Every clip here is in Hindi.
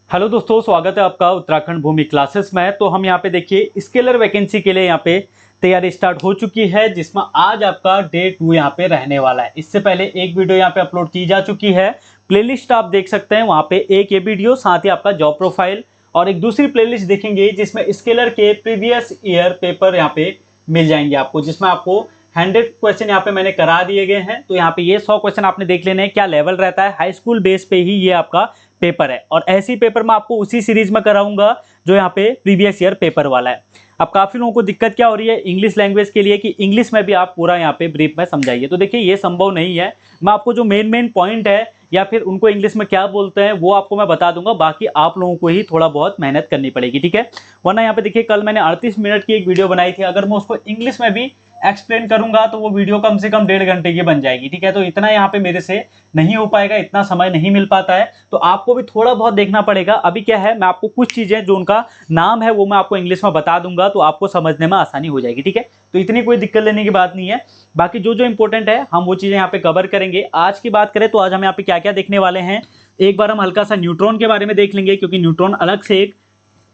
हेलो दोस्तों, स्वागत है आपका उत्तराखंड भूमि क्लासेस में। तो हम यहाँ पे देखिए स्केलर वैकेंसी के लिए यहाँ पे तैयारी स्टार्ट हो चुकी है, जिसमें आज आपका डे 2 यहाँ पे रहने वाला है। इससे पहले एक वीडियो यहाँ पे अपलोड की जा चुकी है, प्लेलिस्ट आप देख सकते हैं वहाँ पे। एक ये वीडियो, साथ ही आपका जॉब प्रोफाइल और एक दूसरी प्लेलिस्ट देखेंगे जिसमें स्केलर के प्रीवियस ईयर पेपर यहाँ पे मिल जाएंगे आपको, जिसमें आपको 100 क्वेश्चन यहाँ पे मैंने करा दिए गए हैं। तो यहाँ पे ये 100 क्वेश्चन आपने देख लेने हैं, क्या लेवल रहता है। हाई स्कूल बेस पे ही ये आपका पेपर है, और ऐसी पेपर मैं आपको उसी सीरीज में कराऊंगा जो यहाँ पे प्रीवियस ईयर पेपर वाला है। अब काफी लोगों को दिक्कत क्या हो रही है इंग्लिश लैंग्वेज के लिए कि इंग्लिश में भी आप पूरा यहाँ पे ब्रीफ में समझाइए। तो देखिए ये संभव नहीं है। मैं आपको जो मेन पॉइंट है या फिर उनको इंग्लिश में क्या बोलते हैं वो आपको मैं बता दूंगा, बाकी आप लोगों को ही थोड़ा बहुत मेहनत करनी पड़ेगी, ठीक है। वरना यहाँ पे देखिए कल मैंने 38 मिनट की एक वीडियो बनाई थी, अगर मैं उसको इंग्लिश में भी एक्सप्लेन करूंगा तो वो वीडियो कम से कम 1.5 घंटे की बन जाएगी, ठीक है। तो इतना यहाँ पे मेरे से नहीं हो पाएगा, इतना समय नहीं मिल पाता है, तो आपको भी थोड़ा बहुत देखना पड़ेगा। अभी क्या है, मैं आपको कुछ चीजें जो उनका नाम है वो मैं आपको इंग्लिश में बता दूंगा, तो आपको समझने में आसानी हो जाएगी, ठीक है। तो इतनी कोई दिक्कत लेने की बात नहीं है। बाकी जो जो इंपॉर्टेंट है हम वो चीजें यहाँ पे कवर करेंगे। आज की बात करें तो आज हम यहाँ पे क्या क्या देखने वाले हैं, एक बार हम हल्का सा न्यूट्रॉन के बारे में देख लेंगे, क्योंकि न्यूट्रॉन अलग से एक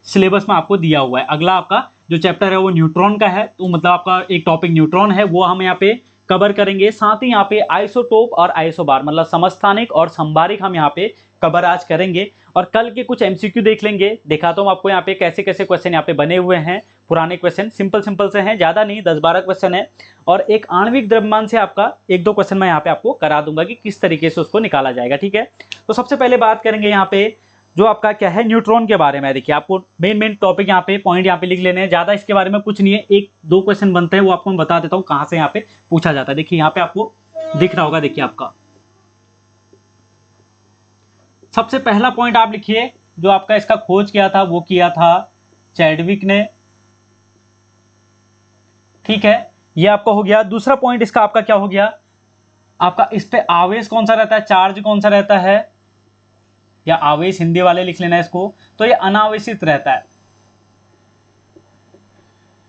सिलेबस में आपको दिया हुआ है। अगला आपका जो चैप्टर है वो न्यूट्रॉन का है, तो मतलब आपका एक टॉपिक न्यूट्रॉन है, वो हम यहाँ पे कवर करेंगे। साथ ही यहाँ पे आइसोटोप और आइसोबार मतलब समस्थानिक और संभारिक हम यहाँ पे कवर आज करेंगे। और कल के कुछ एमसीक्यू देख लेंगे, दिखाता हूँ आपको यहाँ पे कैसे कैसे क्वेश्चन यहाँ पे बने हुए हैं। पुराने क्वेश्चन सिंपल से हैं, ज्यादा नहीं, 10-12 क्वेश्चन है। और एक आणविक द्रव्यमान से आपका 1-2 क्वेश्चन मैं यहाँ पे आपको करा दूंगा कि किस तरीके से उसको निकाला जाएगा, ठीक है। तो सबसे पहले बात करेंगे यहाँ पे जो आपका क्या है न्यूट्रॉन के बारे में। देखिए आपको मेन टॉपिक यहाँ पे पॉइंट यहाँ पे लिख लेने हैं, ज्यादा इसके बारे में कुछ नहीं है। 1-2 क्वेश्चन बनते हैं वो आपको मैं बता देता हूँ कहां से यहाँ पे पूछा जाता है। देखिए यहाँ पे आपको दिख रहा होगा, देखिए आपका सबसे पहला पॉइंट आप लिखिए, जो आपका इसका खोज किया था वो किया था चैडविक ने, ठीक है, ये आपका हो गया। दूसरा पॉइंट इसका आपका क्या हो गया, आपका इस पे आवेश कौन सा रहता है, चार्ज कौन सा रहता है, या आवेश हिंदी वाले लिख लेना इसको, तो ये अनावेशित रहता है,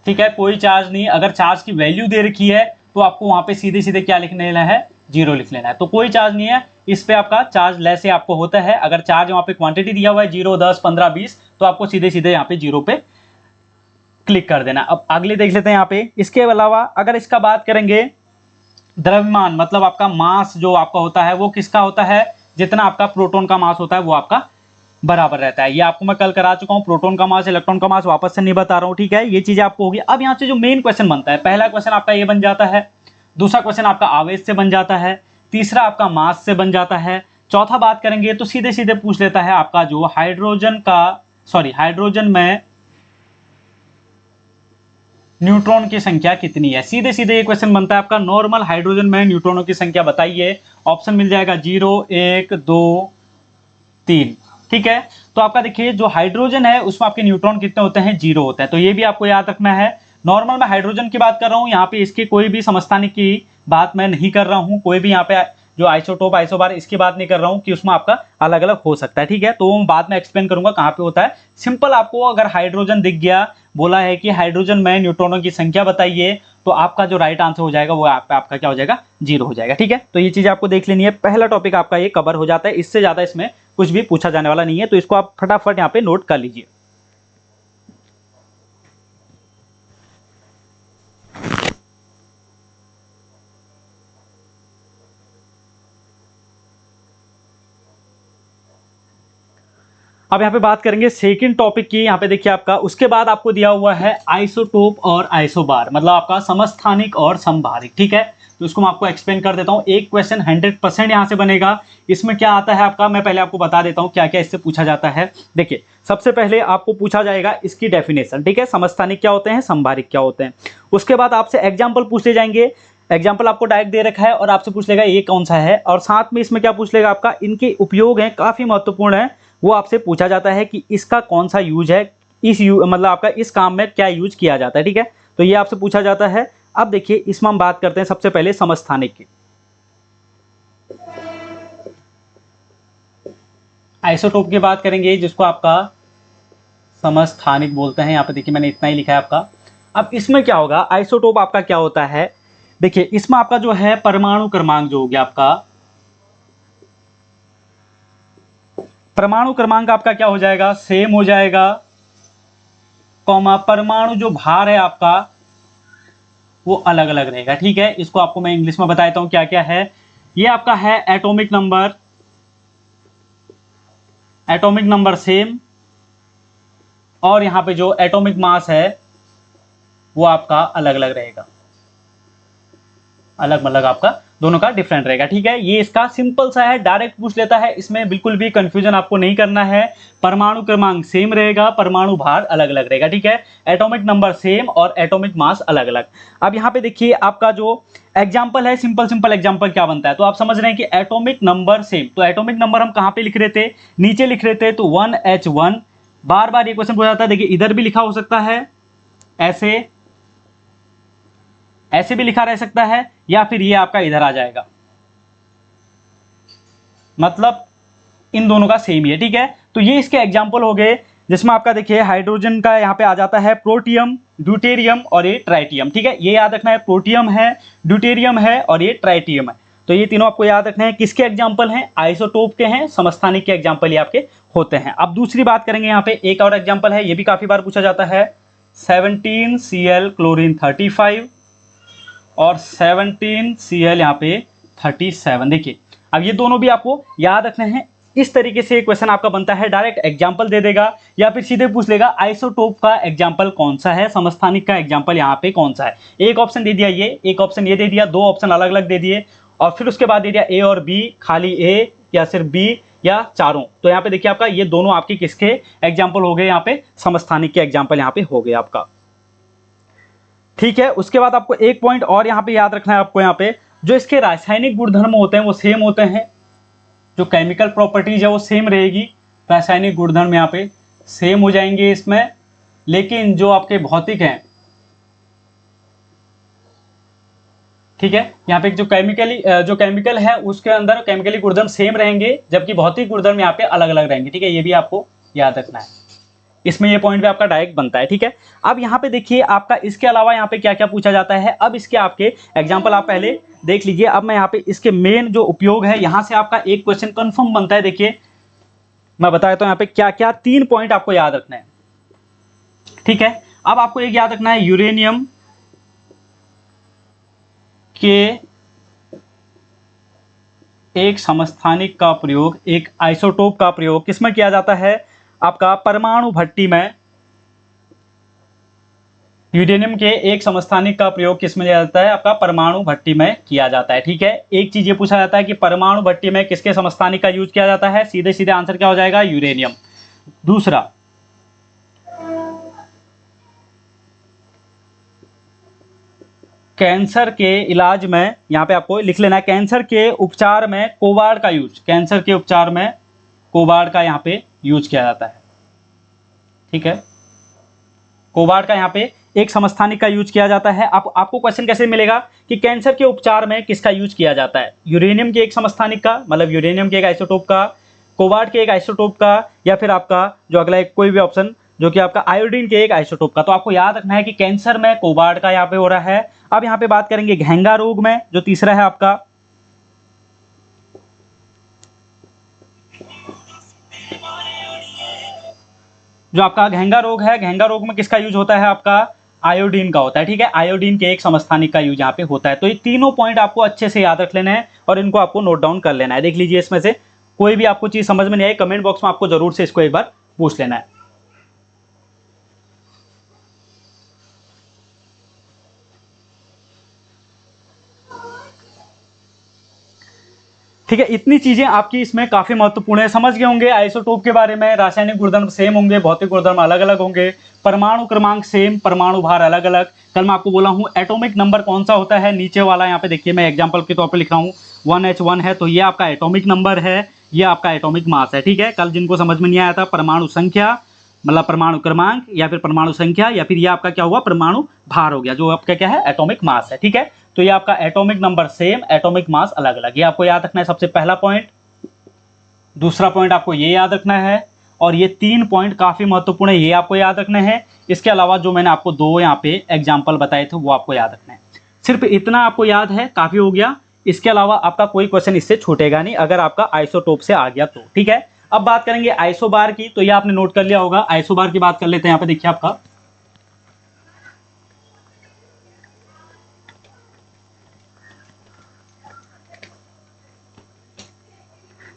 ठीक है, कोई चार्ज नहीं। अगर चार्ज की वैल्यू दे रखी है तो आपको वहां पे सीधे सीधे क्या लिख लेना है, 0 लिख लेना है। तो कोई चार्ज नहीं है, इस पे आपका चार्ज लेस से आपको होता है। अगर चार्ज वहां पे क्वांटिटी दिया हुआ है 0, 10, 15, 20, तो आपको सीधे सीधे यहाँ पे 0 पे क्लिक कर देना। अब अगले देख लेते हैं यहाँ पे। इसके अलावा अगर इसका बात करेंगे द्रव्यमान मतलब आपका मास जो आपका होता है वो किसका होता है, जितना आपका प्रोटॉन का मास होता है वो आपका बराबर रहता है। ये आपको मैं कल करा चुका हूं, प्रोटॉन का मास इलेक्ट्रॉन का मास वापस से नहीं बता रहा हूं, ठीक है। ये चीजें आपको होगी। अब यहाँ से जो मेन क्वेश्चन बनता है, पहला क्वेश्चन आपका ये बन जाता है, दूसरा क्वेश्चन आपका आवेश से बन जाता है, तीसरा आपका मास से बन जाता है, चौथा बात करेंगे तो सीधे सीधे पूछ लेता है आपका जो हाइड्रोजन में न्यूट्रॉन की संख्या कितनी है। सीधे सीधे ये क्वेश्चन बनता है आपका, नॉर्मल हाइड्रोजन में न्यूट्रॉनों की संख्या बताइए। ऑप्शन मिल जाएगा 0, 1, 2, 3, ठीक है। तो आपका देखिए जो हाइड्रोजन है उसमें आपके न्यूट्रॉन कितने होते हैं, 0 होते हैं, तो ये भी आपको याद रखना है। नॉर्मल में हाइड्रोजन की बात कर रहा हूं, यहाँ पे इसकी कोई भी समस्थानिक की बात मैं नहीं कर रहा हूं, कोई भी यहाँ पे जो आइसोटोप आइसोबार इसकी बात नहीं कर रहा हूं कि उसमें आपका अलग अलग हो सकता है, ठीक है। तो बाद में एक्सप्लेन करूंगा कहां पे होता है। सिंपल आपको अगर हाइड्रोजन दिख गया, बोला है कि हाइड्रोजन में न्यूट्रॉनों की संख्या बताइए, तो आपका जो राइट आंसर हो जाएगा वो आपका क्या हो जाएगा, 0 हो जाएगा, ठीक है। तो ये चीज आपको देख लेनी है। पहला टॉपिक आपका ये कवर हो जाता है, इससे ज्यादा इसमें कुछ भी पूछा जाने वाला नहीं है, तो इसको आप फटाफट यहाँ पे नोट कर लीजिए। अब यहाँ पे बात करेंगे सेकंड टॉपिक की। यहाँ पे देखिए आपका उसके बाद आपको दिया हुआ है आइसोटोप और आइसोबार मतलब आपका समस्थानिक और संभारिक, ठीक है। तो इसको मैं आपको एक्सप्लेन कर देता हूँ। एक क्वेश्चन 100% यहाँ से बनेगा। इसमें क्या आता है आपका, मैं पहले आपको बता देता हूँ क्या क्या इससे पूछा जाता है। देखिए सबसे पहले आपको पूछा जाएगा इसकी डेफिनेशन, ठीक है, समस्थानिक क्या होते हैं, संभारिक क्या होते हैं। उसके बाद आपसे एग्जाम्पल पूछे जाएंगे, एग्जाम्पल आपको डायरेक्ट दे रखा है और आपसे पूछ लेगा ये कौन सा है, और साथ में इसमें क्या पूछ लेगा आपका, इनके उपयोग हैं, काफी महत्वपूर्ण है, वो आपसे पूछा जाता है कि इसका कौन सा यूज है, मतलब आपका इस काम में क्या यूज किया जाता है, ठीक है। तो ये आपसे पूछा जाता है। अब देखिए इसमें हम बात करते हैं सबसे पहले समस्थानिक की। आइसोटोप की बात करेंगे जिसको आपका समस्थानिक बोलते हैं। यहाँ पे देखिए मैंने इतना ही लिखा है आपका। अब इसमें क्या होगा, आइसोटोप आपका क्या होता है, देखिए इसमें आपका जो है परमाणु क्रमांक जो हो गया आपका परमाणु क्रमांक आपका क्या हो जाएगा, सेम हो जाएगा, कॉमा परमाणु जो भार है आपका वो अलग अलग रहेगा। ठीक है, इसको आपको मैं इंग्लिश में बताता हूं क्या क्या है। ये आपका है एटॉमिक नंबर सेम, और यहां पे जो एटॉमिक मास है वो आपका अलग अलग रहेगा, अलग मतलब आपका दोनों का डिफरेंट रहेगा। ठीक है, ये इसका सिंपल सा है, डायरेक्ट पूछ लेता है, इसमें बिल्कुल भी कंफ्यूजन आपको नहीं करना है। परमाणु क्रमांक सेम रहेगा, परमाणु भार अलग अलग रहेगा। ठीक है, एटॉमिक नंबर सेम और एटॉमिक मास अलग अलग। अब यहाँ पे देखिए आपका जो एग्जाम्पल है, सिंपल एग्जाम्पल क्या बनता है, तो आप समझ रहे हैं कि एटॉमिक नंबर सेम, तो एटॉमिक नंबर हम कहाँ पे लिख रहे थे, नीचे लिख रहे थे, तो 1H1। बार बार ये क्वेश्चन पूछा जाता है, देखिए इधर भी लिखा हो सकता है, ऐसे भी लिखा रह सकता है, या फिर ये आपका इधर आ जाएगा, मतलब इन दोनों का सेम ही है। ठीक है, तो ये इसके एग्जाम्पल हो गए, जिसमें आपका देखिए हाइड्रोजन का यहाँ पे आ जाता है प्रोटियम, ड्यूटेरियम और ये ट्राइटियम। ठीक है, ये याद रखना है, प्रोटियम है, ड्यूटेरियम है और ये ट्राइटियम है। तो ये तीनों आपको याद रखना है, किसके एग्जाम्पल हैं, आइसोटोप के हैं, समस्थानिक के एग्जाम्पल ये आपके होते हैं। अब दूसरी बात करेंगे, यहाँ पे एक और एग्जाम्पल है, ये भी काफी बार पूछा जाता है, 17Cl क्लोरीन 35 और 17Cl यहाँ पे 37। देखिए अब ये दोनों भी आपको याद रखने हैं। इस तरीके से क्वेश्चन आपका बनता है, डायरेक्ट एग्जाम्पल दे देगा या फिर सीधे पूछ लेगा आइसोटोप का एग्जाम्पल कौन सा है, समस्थानिक का एग्जाम्पल यहाँ पे कौन सा है। एक ऑप्शन दे दिया ये, एक ऑप्शन ये दे दिया, दो ऑप्शन अलग अलग दे दिए, और फिर उसके बाद दे दिया ए और बी, खाली ए या सिर्फ बी या चारों। तो यहाँ पे देखिए आपका ये दोनों आपके किसके एग्जाम्पल हो गए, यहाँ पे समस्थानिक के एग्जाम्पल यहाँ पे हो गए आपका। ठीक है, उसके बाद आपको एक पॉइंट और यहाँ पे याद रखना है, आपको यहाँ पे जो इसके रासायनिक गुणधर्म होते हैं वो सेम होते हैं, जो केमिकल प्रॉपर्टीज है वो सेम रहेगी, रासायनिक गुणधर्म यहाँ पे सेम हो जाएंगे इसमें, लेकिन जो आपके भौतिक हैं, ठीक है, यहाँ पे जो केमिकल है उसके अंदर केमिकली गुणधर्म सेम रहेंगे, जबकि भौतिक गुणधर्म यहाँ पे अलग अलग रहेंगे। ठीक है, ये भी आपको याद रखना है, इसमें ये पॉइंट भी आपका डायरेक्ट बनता है। ठीक है, अब यहाँ पे देखिए आपका इसके अलावा यहाँ पे क्या क्या पूछा जाता है। अब इसके आपके एग्जांपल आप पहले देख लीजिए। अब मैं यहाँ पे इसके मेन जो उपयोग है, यहाँ से आपका एक क्वेश्चन कंफर्म बनता है। देखिए मैं बता देता हूँ यहाँ पे क्या क्या 3 पॉइंट आपको याद रखना है। ठीक है, अब आपको एक याद रखना है, यूरेनियम के एक समस्थानिक का प्रयोग, एक आइसोटोप का प्रयोग किसमें किया जाता है, आपका परमाणु भट्टी में। यूरेनियम के एक समस्थानिक का प्रयोग किसमें किया जाता है, आपका परमाणु भट्टी में किया जाता है। ठीक है, एक चीज ये पूछा जाता है कि परमाणु भट्टी में किसके समस्थानिक का यूज किया जाता है, सीधे सीधे आंसर क्या हो जाएगा, यूरेनियम। दूसरा, कैंसर के इलाज में, यहां पे आपको लिख लेना है, कैंसर के उपचार में कोबाल्ट का यूज, कैंसर के उपचार में कोबाल्ट का यहाँ पे यूज किया जाता है। ठीक है, कोबाल्ट का यहाँ पे एक समस्थानिक का यूज किया जाता है। आपको क्वेश्चन कैसे मिलेगा कि कैंसर के उपचार में किसका यूज किया जाता है, यूरेनियम के एक समस्थानिक का, मतलब यूरेनियम के एक आइसोटोप का, कोबाल्ट के एक आइसोटोप का, या फिर आपका जो अगला एक कोई भी ऑप्शन जो कि आपका आयोडीन के एक आइसोटोप का। तो आपको याद रखना है कि कैंसर में कोबाल्ट का यहाँ पे हो रहा है। अब यहाँ पे बात करेंगे घेंगा रोग में, जो तीसरा है आपका, जो आपका घेंगा रोग है, घेंगा रोग में किसका यूज होता है, आपका आयोडीन का होता है। ठीक है, आयोडीन के एक समस्थानिक का यूज यहाँ पे होता है। तो ये तीनों पॉइंट आपको अच्छे से याद रख लेना है और इनको आपको नोट डाउन कर लेना है। देख लीजिए, इसमें से कोई भी आपको चीज समझ में नहीं आई, कमेंट बॉक्स में आपको जरूर से इसको एक बार पूछ लेना है। ठीक है, इतनी चीजें आपकी इसमें काफी महत्वपूर्ण है, समझ गए होंगे आइसोटोप के बारे में। रासायनिक गुणधर्म सेम होंगे, भौतिक गुणधर्म अलग अलग होंगे, परमाणु क्रमांक सेम, परमाणु भार अलग अलग। कल मैं आपको बोला हूं एटॉमिक नंबर कौन सा होता है, नीचे वाला यहाँ पे देखिए मैं एग्जांपल के तौर पे लिख रहा हूँ 1H1 है, तो ये आपका एटॉमिक नंबर है, ये आपका एटॉमिक मास है। ठीक है, कल जिनको समझ में नहीं आया था परमाणु संख्या मतलब परमाणु क्रमांक या फिर परमाणु संख्या, या फिर ये आपका क्या हुआ परमाणु भार हो गया, जो आपका क्या है एटॉमिक मास है। ठीक है, तो ये आपका atomic number same, atomic mass अलग अलग, ये आपको याद रखना है सबसे पहला पॉइंट। दूसरा पॉइंट आपको ये याद रखना है, और ये 3 पॉइंट काफी महत्वपूर्ण है, ये आपको याद रखने हैं। इसके अलावा जो मैंने आपको 2 यहाँ पे एग्जाम्पल बताए थे वो आपको याद रखना है। सिर्फ इतना आपको याद है, काफी हो गया। इसके अलावा आपका कोई क्वेश्चन इससे छूटेगा नहीं अगर आपका आइसोटोप से आ गया तो। ठीक है, अब बात करेंगे आइसोबार की, तो ये आपने नोट कर लिया होगा। आइसोबार की बात कर लेते हैं। यहाँ पे देखिए आपका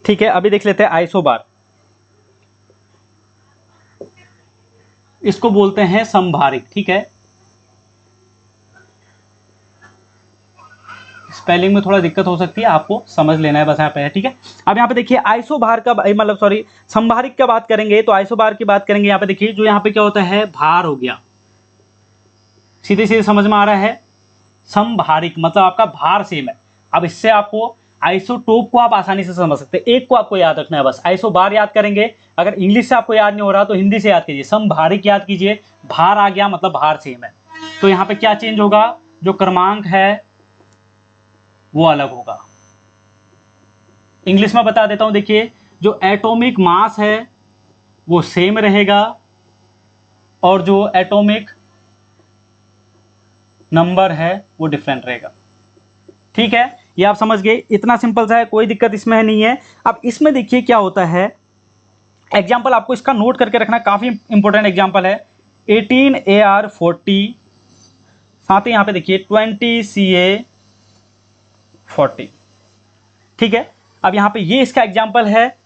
ठीक है, अभी देख लेते हैं आइसोबार। इसको बोलते हैं समभारिक। ठीक है, स्पेलिंग में थोड़ा दिक्कत हो सकती है, आपको समझ लेना है बस यहाँ पे है। ठीक है, अब यहाँ पे देखिए आइसोभार का मतलब सॉरी समभारिक का बात करेंगे, तो आइसोबार की बात करेंगे। यहाँ पे देखिए जो यहाँ पे क्या होता है, भार हो गया, सीधे सीधे समझ में आ रहा है। समभारिक मतलब आपका भार सेम है। अब इससे आपको आइसोटोप को आप आसानी से समझ सकते हैं। एक को आपको याद रखना है बस, आइसोबार याद करेंगे। अगर इंग्लिश से आपको याद नहीं हो रहा तो हिंदी से याद कीजिए, समभारिक याद कीजिए। भार आ गया मतलब भार सेम है। तो यहाँ पे क्या चेंज होगा, जो क्रमांक है वो अलग होगा। इंग्लिश में बता देता हूं, देखिए जो एटॉमिक मास है वो सेम रहेगा और जो एटॉमिक नंबर है वो डिफरेंट रहेगा। ठीक है, ये आप समझ गए, इतना सिंपल सा है, कोई दिक्कत इसमें नहीं है। अब इसमें देखिए क्या होता है, एग्जाम्पल आपको इसका नोट करके रखना, काफी इंपॉर्टेंट एग्जाम्पल है। 18AR40, साथ ही यहां पे देखिए 20CA40। ठीक है, अब यहां पे ये इसका एग्जाम्पल है।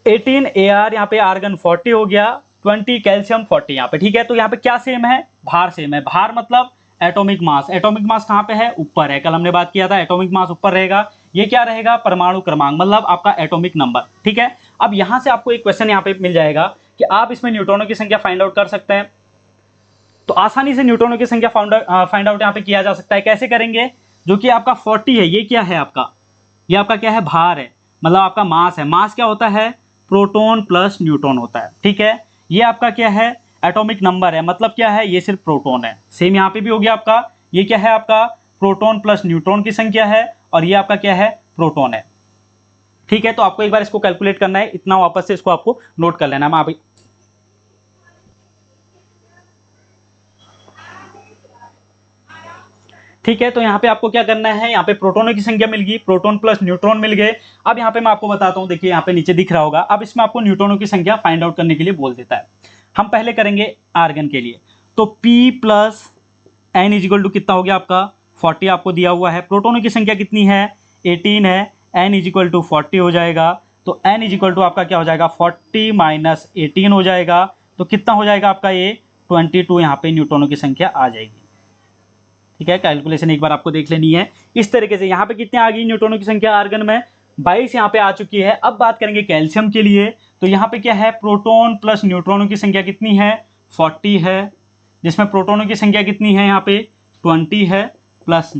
18AR यहाँ पे आर्गन 40 हो गया, 20 कैल्शियम 40 यहाँ पे। ठीक है, तो यहाँ पे क्या सेम है, भार सेम है। भार मतलब एटॉमिक मास, एटॉमिक मास कहाँ पे है, ऊपर है। कल हमने बात किया था एटॉमिक मास ऊपर रहेगा। ये क्या रहेगा, परमाणु क्रमांक मतलब आपका एटॉमिक नंबर। ठीक है, अब यहां से आपको एक क्वेश्चन यहाँ पे मिल जाएगा कि आप इसमें न्यूट्रॉनों की संख्या फाइंड आउट कर सकते हैं। तो आसानी से न्यूट्रॉनों की संख्या फाइंड आउट यहाँ पे किया जा सकता है। कैसे करेंगे, जो कि आपका 40 है, ये क्या है आपका, ये आपका क्या है, भार है, मतलब आपका मास है। मास क्या होता है, प्रोटॉन प्लस न्यूट्रॉन होता है। ठीक है, ये आपका क्या है, एटॉमिक नंबर है, मतलब क्या है, ये सिर्फ प्रोटॉन है। सेम यहाँ पे भी हो गया आपका, ये क्या है आपका, प्रोटॉन प्लस न्यूट्रॉन की संख्या है, और ये आपका क्या है, प्रोटॉन है। ठीक है, तो आपको एक बार इसको कैलकुलेट करना है, इतना वापस से इसको आपको नोट कर लेना है। मैं ठीक है, तो यहाँ पे आपको क्या करना है, यहाँ पे प्रोटॉनों की संख्या मिल गई, प्रोटॉन प्लस न्यूट्रॉन मिल गए। अब यहाँ पे मैं आपको बताता हूँ, देखिए यहाँ पे नीचे दिख रहा होगा। अब इसमें आपको न्यूट्रॉनों की संख्या फाइंड आउट करने के लिए बोल देता है। हम पहले करेंगे आर्गन के लिए, तो P plus N is equal to कितना हो गया आपका, 40 आपको दिया हुआ है। प्रोटॉनों की संख्या कितनी है, 18 है, N इजिकल टू 40 हो जाएगा। तो N इजिकल टू आपका क्या हो जाएगा, 40 माइनस 18 हो जाएगा। तो कितना हो जाएगा आपका, ये 22 यहाँ पे न्यूट्रॉनों की संख्या आ जाएगी। ठीक है, कैलकुलेशन एक बार आपको देख लेनी है इस तरीके से। यहाँ पे कितने आ गई न्यूट्रॉनों की संख्या आर्गन में, 22 यहाँ पे आ चुकी है। अब बात करेंगे कैल्शियम के लिए, तो यहाँ पे क्या है, प्रोटॉन प्लस न्यूट्रॉनों की संख्या कितनी है, 40 है, जिसमें प्रोटॉनों की संख्या कितनी है यहाँ पे 20 है, प्लस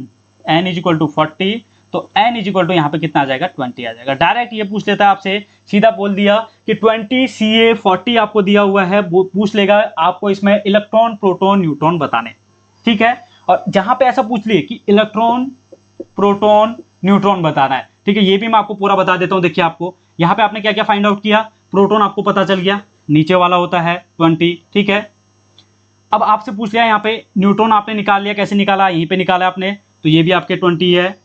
N इजिकल टू 40। तो N इजिकल टू यहाँ पे कितना आ जाएगा, 20 आ जाएगा। डायरेक्ट ये पूछ लेता है आपसे, सीधा बोल दिया कि 20CA40 आपको दिया हुआ है, वो पूछ लेगा आपको इसमें इलेक्ट्रॉन प्रोटॉन न्यूट्रॉन बताने। ठीक है, और जहां पे ऐसा पूछ लिए कि इलेक्ट्रॉन प्रोटॉन न्यूट्रॉन बताना है, ठीक है, ये भी मैं आपको पूरा बता देता हूं। देखिए आपको यहां पे आपने क्या क्या फाइंड आउट किया, प्रोटॉन आपको पता चल गया, नीचे वाला होता है 20। ठीक है, अब आपसे पूछ लिया यहाँ पे न्यूट्रॉन आपने निकाल लिया, कैसे निकाला, यहीं पे निकाला आपने, तो ये भी आपके 20 है।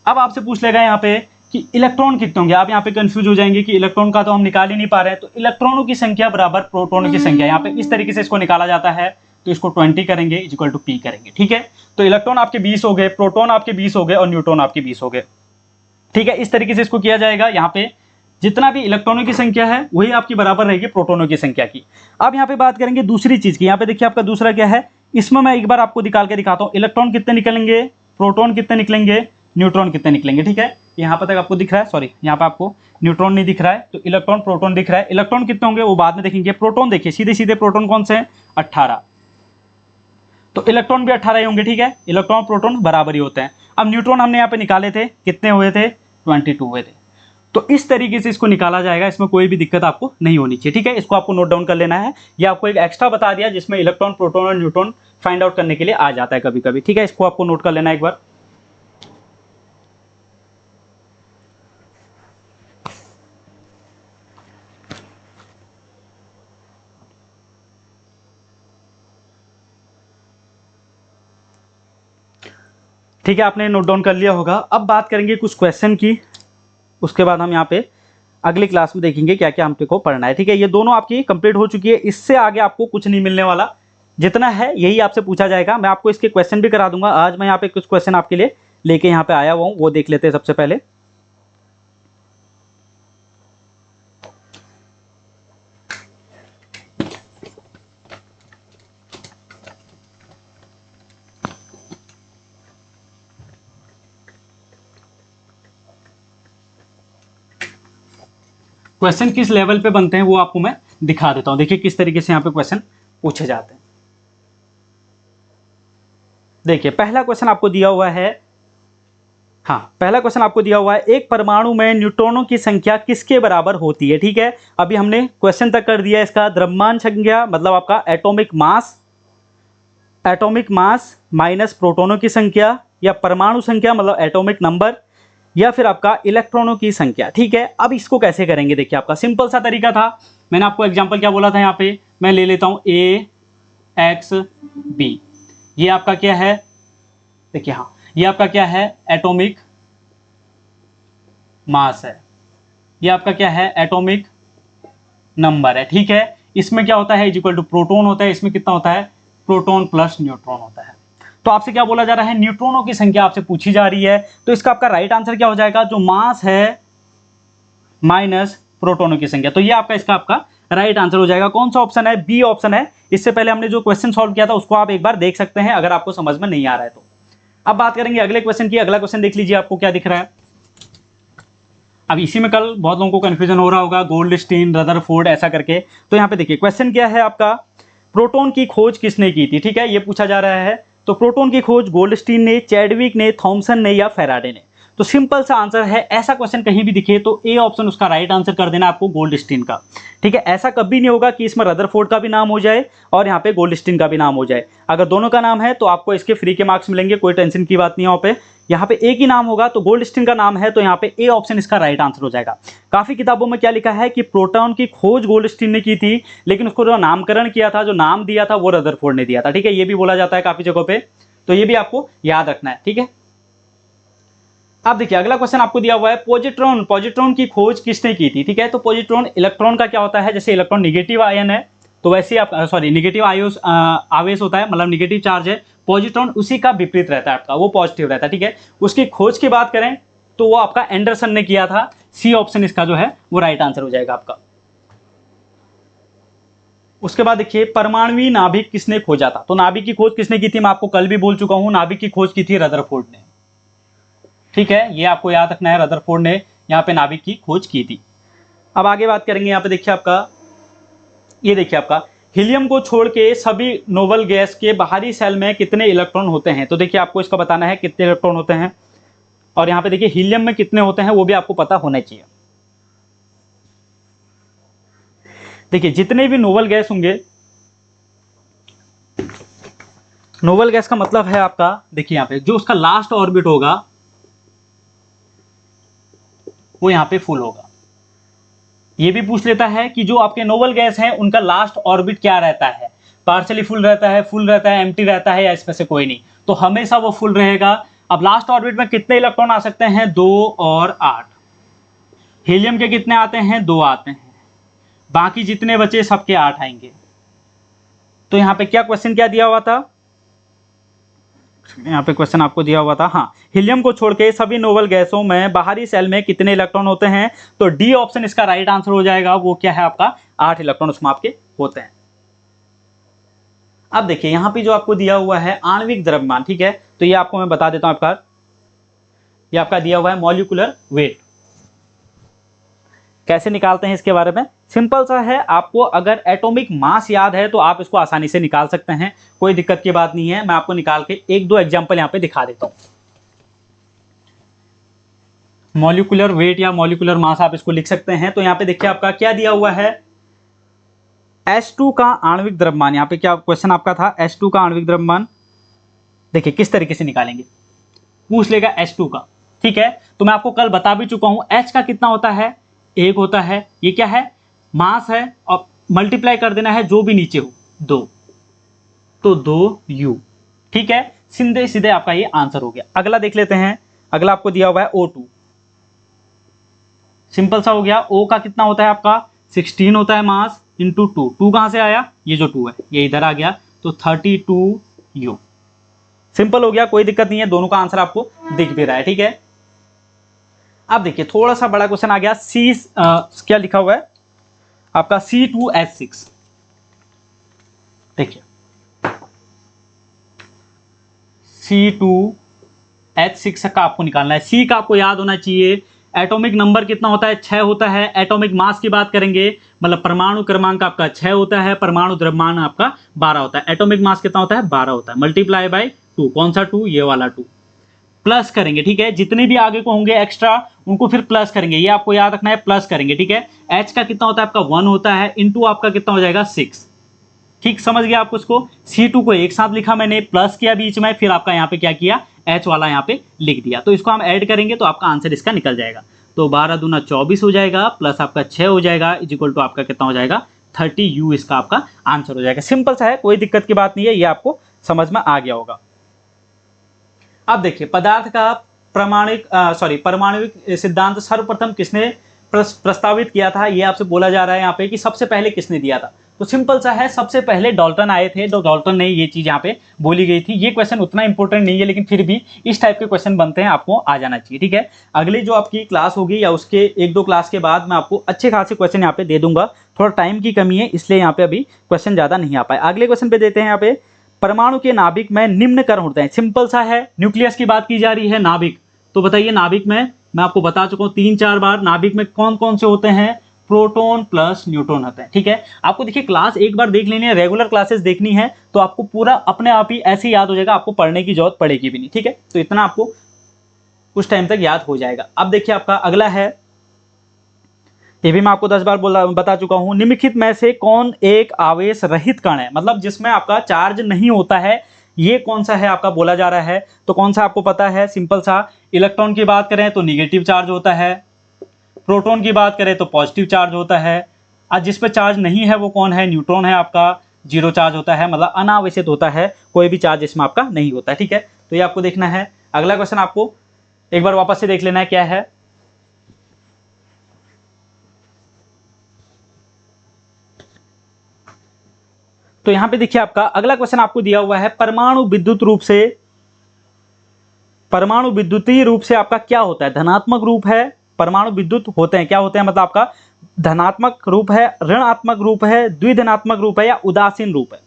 अब आपसे पूछ लेगा यहाँ पे कि इलेक्ट्रॉन कितने होंगे। आप यहाँ पे कंफ्यूज हो जाएंगे कि इलेक्ट्रॉन का तो हम निकाल ही नहीं पा रहे हैं। तो इलेक्ट्रॉनों की संख्या बराबर प्रोटॉनों की संख्या, यहाँ पे इस तरीके से इसको निकाला जाता है। तो इसको 20 करेंगे इक्वल टू P करेंगे। ठीक है, तो इलेक्ट्रॉन आपके 20 हो गए, प्रोटॉन आपके 20 हो गए और न्यूट्रॉन आपके 20 हो गए। ठीक है, इस तरीके से इसको किया जाएगा। यहाँ पे जितना भी इलेक्ट्रॉनों की संख्या है वही आपकी बराबर रहेगी प्रोटॉनों की संख्या की। अब यहाँ पे बात करेंगे दूसरी चीज की। यहाँ पे देखिए आपका दूसरा क्या है, इसमें मैं एक बार आपको निकाल के दिखाता हूँ। इलेक्ट्रॉन कितने निकलेंगे, प्रोटॉन कितने निकलेंगे, न्यूट्रॉन कितने निकलेंगे। ठीक है, यहाँ पर तक आपको दिख रहा है, सॉरी यहाँ पे आपको न्यूट्रॉन नहीं दिख रहा है, तो इलेक्ट्रॉन प्रोटॉन दिख रहा है। इलेक्ट्रॉन कितने होंगे वो बाद में देखेंगे। प्रोटॉन देखिए सीधे सीधे प्रोटॉन कौन से हैं, 18, तो इलेक्ट्रॉन भी 18 ही होंगे। ठीक है, इलेक्ट्रॉन प्रोटॉन बराबर ही होते हैं। अब न्यूट्रॉन हमने यहाँ पे निकाले थे, कितने हुए थे, 22 हुए थे। तो इस तरीके से इसको निकाला जाएगा, इसमें कोई भी दिक्कत आपको नहीं होनी चाहिए। ठीक है, इसको आपको नोट डाउन कर लेना है। ये आपको एक एक्स्ट्रा बता दिया जिसमें इलेक्ट्रॉन प्रोटॉन और न्यूट्रॉन फाइंड आउट करने के लिए आ जाता है कभी कभी। ठीक है, इसको आपको नोट कर लेना एक बार। ठीक है, आपने नोट डाउन कर लिया होगा। अब बात करेंगे कुछ क्वेश्चन की, उसके बाद हम यहाँ पे अगली क्लास में देखेंगे क्या क्या हमको पढ़ना है। ठीक है, ये दोनों आपकी कंप्लीट हो चुकी है, इससे आगे आपको कुछ नहीं मिलने वाला, जितना है यही आपसे पूछा जाएगा। मैं आपको इसके क्वेश्चन भी करा दूंगा। आज मैं यहाँ पे कुछ क्वेश्चन आपके लिए लेके यहाँ पे आया हुआ हूँ, वो देख लेते हैं सबसे पहले। क्वेश्चन किस लेवल पे बनते हैं वो आपको मैं दिखा देता हूं। देखिए किस तरीके से यहाँ पे क्वेश्चन पूछे जाते हैं। देखिए पहला क्वेश्चन आपको दिया हुआ है, पहला क्वेश्चन आपको दिया हुआ है, एक परमाणु में न्यूट्रॉनों की संख्या किसके बराबर होती है। ठीक है, अभी हमने क्वेश्चन तक कर दिया। इसका द्रव्यमान संख्या मतलब आपका एटॉमिक मास माइनस प्रोटोनों की संख्या, या परमाणु संख्या मतलब एटॉमिक नंबर, या फिर आपका इलेक्ट्रॉनों की संख्या। ठीक है, अब इसको कैसे करेंगे, देखिए आपका सिंपल सा तरीका था। मैंने आपको एग्जांपल क्या बोला था, यहाँ पे मैं ले लेता हूं AXB। ये आपका क्या है, देखिए ये आपका क्या है, एटॉमिक मास है, ये आपका क्या है, एटॉमिक नंबर है। ठीक है, इसमें क्या होता है, इक्वल टू प्रोटॉन होता है, इसमें कितना होता है, प्रोटॉन प्लस न्यूट्रॉन होता है। तो आपसे क्या बोला जा रहा है, न्यूट्रॉनों की संख्या आपसे पूछी जा रही है, तो इसका आपका राइट आंसर क्या हो जाएगा, जो मास है माइनस प्रोटोनों की संख्या। तो ये आपका इसका आपका राइट आंसर हो जाएगा। कौन सा ऑप्शन है, बी ऑप्शन है। इससे पहले हमने जो क्वेश्चन सॉल्व किया था उसको आप एक बार देख सकते हैं अगर आपको समझ में नहीं आ रहा है तो। अब बात करेंगे अगले क्वेश्चन की। अगला क्वेश्चन देख लीजिए, आपको क्या दिख रहा है। अब इसी में कल बहुत लोगों को कंफ्यूजन हो रहा होगा, गोल्डस्टीन, रदरफोर्ड ऐसा करके। तो यहाँ पे देखिए क्वेश्चन क्या है आपका, प्रोटॉन की खोज किसने की थी। ठीक है, ये पूछा जा रहा है। तो प्रोटॉन की खोज गोल्डस्टीन ने, चैडविक ने, थॉमसन ने या फैराडे ने। तो सिंपल सा आंसर है, ऐसा क्वेश्चन कहीं भी दिखे तो ए ऑप्शन उसका राइट आंसर कर देना आपको, गोल्डस्टीन का। ठीक है, ऐसा कभी नहीं होगा कि इसमें रदरफोर्ड का भी नाम हो जाए और यहाँ पे गोल्डस्टीन का भी नाम हो जाए। अगर दोनों का नाम है तो आपको इसके फ्री के मार्क्स मिलेंगे, कोई टेंशन की बात नहीं है। यहाँ पे एक ही नाम होगा तो गोल्डस्टीन का नाम है, तो यहाँ पे ए ऑप्शन इसका राइट आंसर हो जाएगा। काफी किताबों में क्या लिखा है कि प्रोटॉन की खोज गोल्डस्टीन ने की थी, लेकिन उसको जो नामकरण किया था, जो नाम दिया था, वो रदरफोर्ड ने दिया था। ठीक है, ये भी बोला जाता है काफी जगहों पे, तो ये भी आपको याद रखना है। ठीक है, अब देखिए अगला क्वेश्चन आपको दिया हुआ है, पॉजिट्रॉन की खोज किसने की थी। ठीक है, तो पॉजिट्रॉन इलेक्ट्रॉन का क्या होता है, जैसे इलेक्ट्रॉन निगेटिव आयन है तो वैसे ही आप निगेटिव आवेश होता है, मतलब निगेटिव चार्ज है। पॉजिट्रॉन उसी का विपरीत रहता है आपका, वो पॉजिटिव रहता है। ठीक है, उसकी खोज की बात करें तो वो आपका एंडरसन ने किया था। सी ऑप्शन इसका जो है वो राइट आंसर हो जाएगा आपका। उसके बाद देखिए परमाणुवीय नाभिक किसने खोजा था। तो नाभिक की खोज किसने की थी, मैं आपको कल भी बोल चुका हूं, नाभिक की खोज की थी रदरफोर्ड ने। ठीक है, ये आपको याद रखना है, रदरफोर्ड ने यहाँ पे नाभिक की खोज की थी। अब आगे बात करेंगे, यहाँ पे देखिए आपका, ये देखिए आपका हीलियम को छोड़ के सभी नोबल गैस के बाहरी सेल में कितने इलेक्ट्रॉन होते हैं। तो देखिए आपको इसका बताना है कितने इलेक्ट्रॉन होते हैं, और यहाँ पे देखिए हीलियम में कितने होते हैं वो भी आपको पता होना चाहिए। देखिए जितने भी नोबल गैस होंगे, नोबल गैस का मतलब है आपका, देखिए यहाँ पे जो उसका लास्ट ऑर्बिट होगा वो यहाँ पे फुल होगा। ये भी पूछ लेता है कि जो आपके नोबल गैस हैं उनका लास्ट ऑर्बिट क्या रहता है, पार्शियली फुल रहता है, फुल रहता है, एम्प्टी रहता है, या इसमें से कोई नहीं। तो हमेशा वो फुल रहेगा। अब लास्ट ऑर्बिट में कितने इलेक्ट्रॉन आ सकते हैं, 2 और 8। हीलियम के कितने आते हैं, 2 आते हैं, बाकी जितने बचे सबके 8 आएंगे। तो यहाँ पे क्या क्वेश्चन क्या दिया हुआ था, यहाँ पे क्वेश्चन आपको दिया हुआ था, हीलियम को छोड़ के सभी नोबल गैसों में बाहरी सेल में कितने इलेक्ट्रॉन होते हैं। तो डी ऑप्शन इसका राइट आंसर हो जाएगा। वो क्या है आपका, 8 इलेक्ट्रॉन उसमें आपके होते हैं। अब देखिए यहाँ पे जो आपको दिया हुआ है आणविक द्रव्यमान, ठीक है, तो ये आपको मैं बता देता हूं। ये आपका दिया हुआ है मॉलिक्यूलर वेट। कैसे निकालते हैं इसके बारे में, सिंपल सा है। आपको अगर एटॉमिक मास याद है तो आप इसको आसानी से निकाल सकते हैं, कोई दिक्कत की बात नहीं है। मैं आपको निकाल के 1-2 एग्जांपल यहाँ पे दिखा देता हूं। मॉलिक्यूलर वेट या मॉलिक्यूलर मास आप इसको लिख सकते हैं। तो यहाँ पे देखिए आपका क्या दिया हुआ है, H2 का आणविक द्रव्यमान। यहाँ पे क्या क्वेश्चन आपका था, H2 का आणविक द्रव्यमान। देखिए किस तरीके से निकालेंगे, पूछ लेगा H2 का। ठीक है, तो मैं आपको कल बता भी चुका हूं, H का कितना होता है, 1 होता है। ये क्या है, मास है, और मल्टीप्लाई कर देना है जो भी नीचे हो, 2, तो 2U। ठीक है, सीधे सीधे आपका ये आंसर हो गया। अगला देख लेते हैं। अगला आपको दिया हुआ है O2। सिंपल सा हो गया। ओ का कितना होता है आपका 16 होता है मास इंटू 2, 2 कहाँ से आया, ये जो 2 है ये इधर आ गया, तो 32U। सिंपल हो गया, कोई दिक्कत नहीं है, दोनों का आंसर आपको दिख भी रहा है, ठीक है। अब देखिए थोड़ा सा बड़ा क्वेश्चन आ गया, क्या लिखा हुआ है आपका C2H6। देखिए C2H6 का आपको निकालना है। C का आपको याद होना चाहिए, एटॉमिक नंबर कितना होता है, 6 होता है। एटॉमिक मास की बात करेंगे, मतलब परमाणु क्रमांक आपका 6 होता है, परमाणु द्रव्यमान आपका 12 होता है। एटॉमिक मास कितना होता है, 12 होता है, मल्टीप्लाई बाय 2। कौन सा 2, ये वाला 2, प्लस करेंगे, ठीक है। जितने भी आगे को होंगे एक्स्ट्रा उनको फिर प्लस करेंगे, ये आपको याद रखना है, प्लस करेंगे, ठीक है। H का कितना होता है आपका 1 होता है, इंटू आपका कितना हो जाएगा 6। ठीक समझ गया आप उसको। C2 को एक साथ लिखा मैंने, प्लस किया बीच में, फिर आपका यहाँ पे क्या किया, H वाला यहाँ पे लिख दिया। तो इसको हम ऐड करेंगे तो आपका आंसर इसका निकल जाएगा। तो 12 दूना 24 हो जाएगा, प्लस आपका 6 हो जाएगा, इज इक्वल टू आपका कितना हो जाएगा 30U इसका आपका आंसर हो जाएगा। सिंपल सा है, कोई दिक्कत की बात नहीं है, ये आपको समझ में आ गया होगा। अब देखिए पदार्थ का परमाणुविक सिद्धांत सर्वप्रथम किसने प्रस्तावित किया था, ये आपसे बोला जा रहा है यहाँ पे कि सबसे पहले किसने दिया था। तो सिंपल सा है, सबसे पहले डाल्टन आए थे, तो डाल्टन ने ये चीज यहाँ पे बोली गई थी। ये क्वेश्चन उतना इंपॉर्टेंट नहीं है, लेकिन फिर भी इस टाइप के क्वेश्चन बनते हैं, आपको आ जाना चाहिए, ठीक है। अगली जो आपकी क्लास होगी या उसके 1-2 क्लास के बाद मैं आपको अच्छे खासे क्वेश्चन यहाँ पे दे दूंगा। थोड़ा टाइम की कमी है, इसलिए यहाँ पे अभी क्वेश्चन ज्यादा नहीं आ पाए। अगले क्वेश्चन पे देते हैं यहाँ पे, परमाणु के नाभिक में निम्न कण होते हैं। सिंपल सा है, न्यूक्लियस की बात की जा रही है, नाभिक। तो बताइए नाभिक में मैं आपको बता चुका हूँ 3-4 बार, नाभिक में कौन कौन से होते हैं, प्रोटॉन प्लस न्यूट्रॉन होते हैं, ठीक है। आपको देखिए क्लास एक बार देख लेनी है, रेगुलर क्लासेस देखनी है, तो आपको पूरा अपने आप ही ऐसे याद हो जाएगा, आपको पढ़ने की जरूरत पड़ेगी भी नहीं, ठीक है। तो इतना आपको कुछ टाइम तक याद हो जाएगा। अब देखिए आपका अगला है, ये भी मैं आपको 10 बार बता चुका हूं, निम्नलिखित में से कौन एक आवेश रहित कण है, मतलब जिसमें आपका चार्ज नहीं होता है, ये कौन सा है आपका बोला जा रहा है। तो कौन सा आपको पता है, सिंपल सा, इलेक्ट्रॉन की बात करें तो निगेटिव चार्ज होता है, प्रोटॉन की बात करें तो पॉजिटिव चार्ज होता है, और जिस पर चार्ज नहीं है वो कौन है, न्यूट्रॉन है आपका, 0 चार्ज होता है, मतलब अनावेशित होता है, कोई भी चार्ज इसमें आपका नहीं होता है, ठीक है। तो ये आपको देखना है। अगला क्वेश्चन आपको एक बार वापस से देख लेना है, क्या है, तो यहां पे देखिए आपका अगला क्वेश्चन आपको दिया हुआ है, परमाणु विद्युतीय रूप से आपका क्या होता है, धनात्मक रूप है, परमाणु विद्युत होते हैं, क्या होते हैं, मतलब आपका धनात्मक रूप है, ऋणात्मक रूप है, द्विधनात्मक रूप है, या उदासीन रूप है,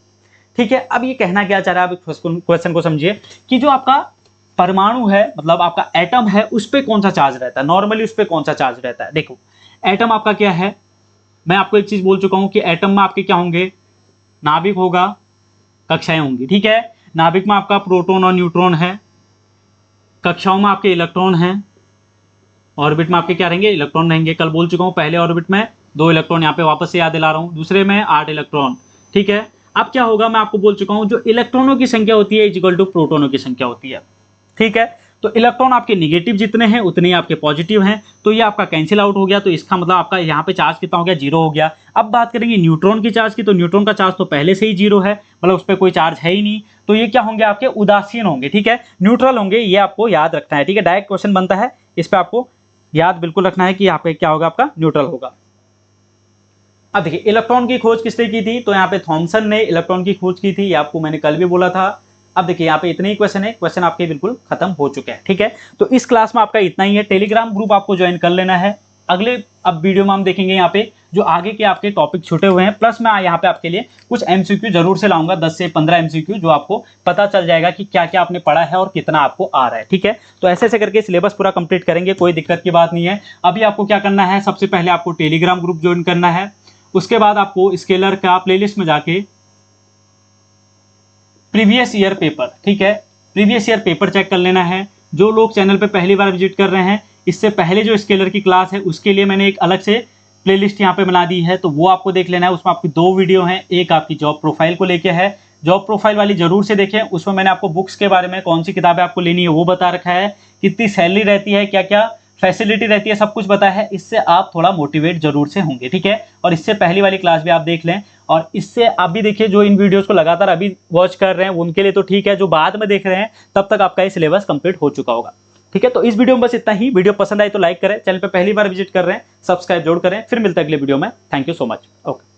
ठीक है। अब ये कहना क्या चाह रहा है, आप क्वेश्चन को समझिए कि जो आपका परमाणु है, मतलब आपका एटम है, उस पर कौन सा चार्ज रहता है, नॉर्मली उस पर कौन सा चार्ज रहता है। देखो एटम आपका क्या है, मैं आपको एक चीज बोल चुका हूं कि एटम में आपके क्या होंगे, नाभिक होगा, कक्षाएं होंगी, ठीक है। नाभिक में आपका प्रोटॉन और न्यूट्रॉन है, कक्षाओं में आपके इलेक्ट्रॉन हैं, ऑर्बिट में आपके क्या रहेंगे, इलेक्ट्रॉन रहेंगे। कल बोल चुका हूं, पहले ऑर्बिट में 2 इलेक्ट्रॉन, यहाँ पे वापस से याद दिला रहा हूं, दूसरे में 8 इलेक्ट्रॉन, ठीक है। अब क्या होगा, मैं आपको बोल चुका हूं, जो इलेक्ट्रॉनों की संख्या होती है इक्वल टू प्रोटॉनों की संख्या होती है, ठीक है। तो इलेक्ट्रॉन आपके निगेटिव जितने हैं उतने ही आपके पॉजिटिव हैं, तो ये आपका कैंसिल आउट हो गया, तो इसका मतलब आपका यहाँ पे चार्ज कितना हो गया, 0 हो गया। अब बात करेंगे न्यूट्रॉन की चार्ज की, तो न्यूट्रॉन का चार्ज तो पहले से ही 0 है, मतलब उस पर कोई चार्ज है ही नहीं, तो ये क्या होंगे, आपके उदासीन होंगे, ठीक है, न्यूट्रल होंगे, ये आपको याद रखना है, ठीक है। डायरेक्ट क्वेश्चन बनता है, इस पर आपको याद बिल्कुल रखना है कि यहाँ पे क्या होगा, आपका न्यूट्रल होगा। अब देखिए इलेक्ट्रॉन की खोज किसने की थी, तो यहाँ पे थॉमसन ने इलेक्ट्रॉन की खोज की थी, ये आपको मैंने कल भी बोला था। अब देखिए यहाँ पे इतने ही क्वेश्चन है, क्वेश्चन आपके बिल्कुल खत्म हो चुके हैं, ठीक है। तो इस क्लास में आपका इतना ही है, टेलीग्राम ग्रुप आपको ज्वाइन कर लेना है। अगले अब वीडियो में हम देखेंगे यहाँ पे जो आगे के आपके टॉपिक छूटे हुए हैं, प्लस मैं यहाँ पे आपके लिए कुछ MCQ जरूर से लाऊंगा, 10 से 15 MCQ, जो आपको पता चल जाएगा कि क्या क्या आपने पढ़ा है और कितना आपको आ रहा है, ठीक है। तो ऐसे ऐसे करके सिलेबस पूरा कंप्लीट करेंगे, कोई दिक्कत की बात नहीं है। अभी आपको क्या करना है, सबसे पहले आपको टेलीग्राम ग्रुप ज्वाइन करना है, उसके बाद आपको स्केलर का प्लेलिस्ट में जाके प्रीवियस ईयर पेपर, ठीक है, प्रीवियस ईयर पेपर चेक कर लेना है। जो लोग चैनल पे पहली बार विजिट कर रहे हैं, इससे पहले जो स्केलर की क्लास है उसके लिए मैंने एक अलग से प्लेलिस्ट यहाँ पे बना दी है, तो वो आपको देख लेना है। उसमें आपकी 2 वीडियो हैं, एक आपकी जॉब प्रोफाइल को लेके है, जॉब प्रोफाइल वाली जरूर से देखें, उसमें मैंने आपको बुक्स के बारे में, कौन सी किताबें आपको लेनी है वो बता रखा है, कितनी सैलरी रहती है, क्या क्या फैसिलिटी रहती है, सब कुछ बताया है। इससे आप थोड़ा मोटिवेट जरूर से होंगे, ठीक है। और इससे पहली वाली क्लास भी आप देख लें, और इससे आप भी देखिए, जो इन वीडियोस को लगातार अभी वॉच कर रहे हैं उनके लिए तो ठीक है, जो बाद में देख रहे हैं तब तक आपका ये सिलेबस कंप्लीट हो चुका होगा, ठीक है। तो इस वीडियो में बस इतना ही। वीडियो पसंद आई तो लाइक करें, चैनल पे पहली बार विजिट कर रहे हैं सब्सक्राइब जरूर करें। फिर मिलते हैं अगले वीडियो में। Thank you so much. Okay.